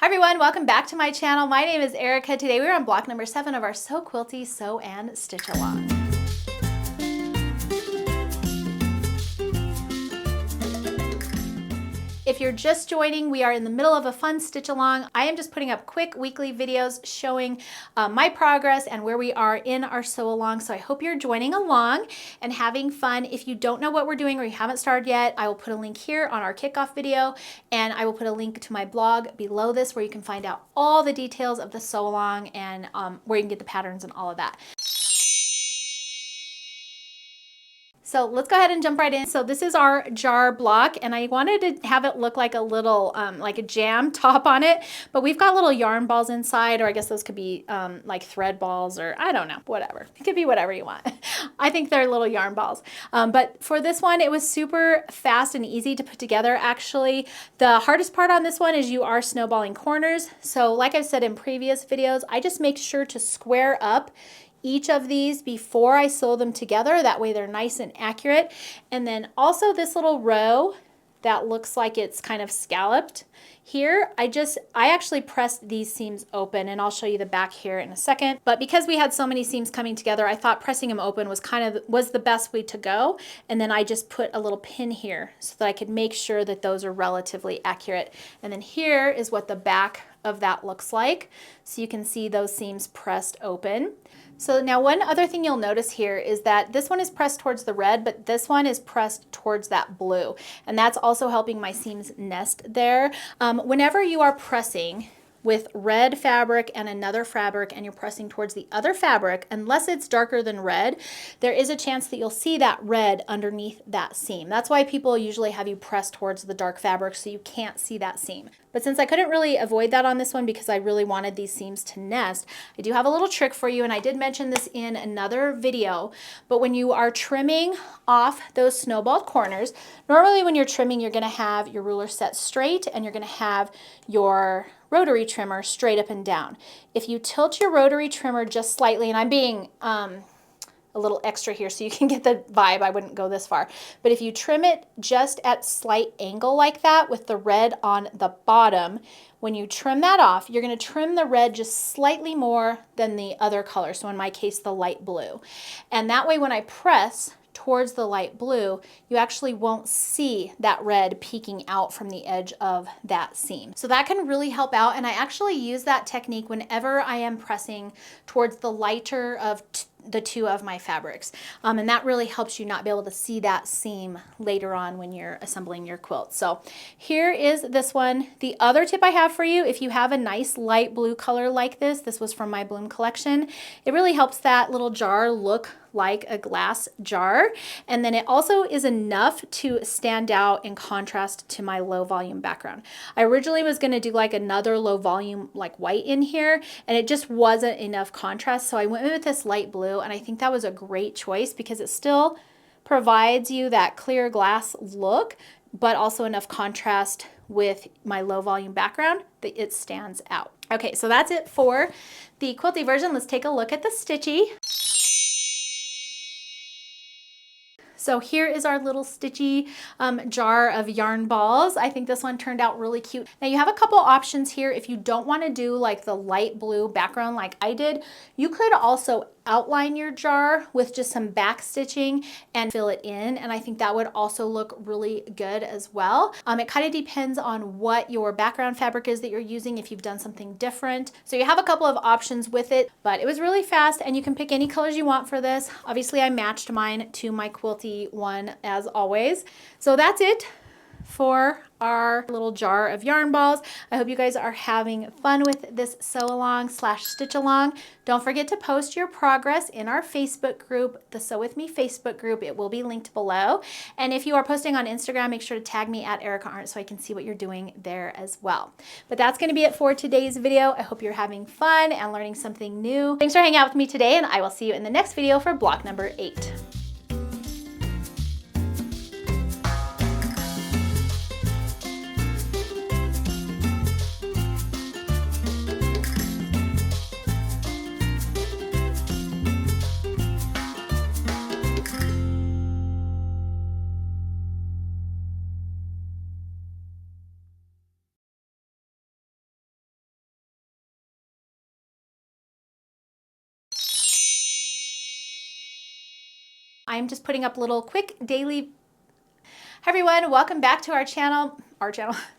Everyone, welcome back to my channel. My name is Erica. Today we're on block number 7 of our Sew Quilty Sew and Stitch Along. If you're just joining, we are in the middle of a fun stitch along. I am just putting up quick weekly videos showing my progress and where we are in our sew along. So I hope you're joining along and having fun. If you don't know what we're doing or you haven't started yet, I will put a link here on our kickoff video, and I will put a link to my blog below this where you can find out all the details of the sew along and where you can get the patterns and all of that. So let's go ahead and jump right in. So this is our jar block, and I wanted to have it look like a little, like a jam top on it, but we've got little yarn balls inside, or I guess those could be like thread balls, or I don't know, whatever. It could be whatever you want. I think they're little yarn balls. But for this one, it was super fast and easy to put together. Actually, the hardest part on this one is you are snowballing corners. So like I've said in previous videos, I just make sure to square up each of these before I sew them together. That way they're nice and accurate. And then also this little row that looks like it's kind of scalloped here, I actually pressed these seams open, and I'll show you the back here in a second. But because we had so many seams coming together, I thought pressing them open was the best way to go. And then I just put a little pin here so that I could make sure that those are relatively accurate. And then here is what the back of that looks like. So you can see those seams pressed open. So now one other thing you'll notice here is that this one is pressed towards the red, but this one is pressed towards that blue. And that's also helping my seams nest there. Whenever you are pressing with red fabric and another fabric and you're pressing towards the other fabric, unless it's darker than red, there is a chance that you'll see that red underneath that seam. That's why people usually have you press towards the dark fabric so you can't see that seam. But since I couldn't really avoid that on this one because I really wanted these seams to nest, I do have a little trick for you, and I did mention this in another video. But when you are trimming off those snowballed corners, normally when you're trimming, you're going to have your ruler set straight and you're going to have your rotary trimmer straight up and down. If you tilt your rotary trimmer just slightly, and I'm being a little extra here so you can get the vibe, I wouldn't go this far, but if you trim it just at slight angle like that with the red on the bottom, when you trim that off, you're going to trim the red just slightly more than the other color, so in my case the light blue. And that way when I press towards the light blue, you actually won't see that red peeking out from the edge of that seam. So that can really help out, and I actually use that technique whenever I am pressing towards the lighter of the two of my fabrics. And that really helps you not be able to see that seam later on when you're assembling your quilt. So here is this one. The other tip I have for you, if you have a nice light blue color like this was from my Bloom collection, it really helps that little jar look like a glass jar. And then it also is enough to stand out in contrast to my low volume background. I originally was going to do like another low volume like white in here, and it just wasn't enough contrast. So I went with this light blue, and I think that was a great choice because it still provides you that clear glass look, but also enough contrast with my low volume background that it stands out. Okay, so that's it for the Quilty version. Let's take a look at the Stitchy. So here is our little Stitchy jar of yarn balls. I think this one turned out really cute. Now you have a couple options here. If you don't want to do like the light blue background like I did, you could also outline your jar with just some back stitching and fill it in, and I think that would also look really good as well. It kind of depends on what your background fabric is that you're using, if you've done something different. So you have a couple of options with it, but it was really fast, and you can pick any colors you want for this. Obviously I matched mine to my Quilty one as always. So that's it for our little jar of yarn balls. I hope you guys are having fun with this sew along / stitch along. Don't forget to post your progress in our Facebook group, the Sew With Me Facebook group. It will be linked below. And if you are posting on Instagram, make sure to tag me at Erica Arndt so I can see what you're doing there as well. But that's going to be it for today's video. I hope you're having fun and learning something new. Thanks for hanging out with me today, and I will see you in the next video for block number 8. I'm just putting up little quick daily. Hi everyone, welcome back to our channel.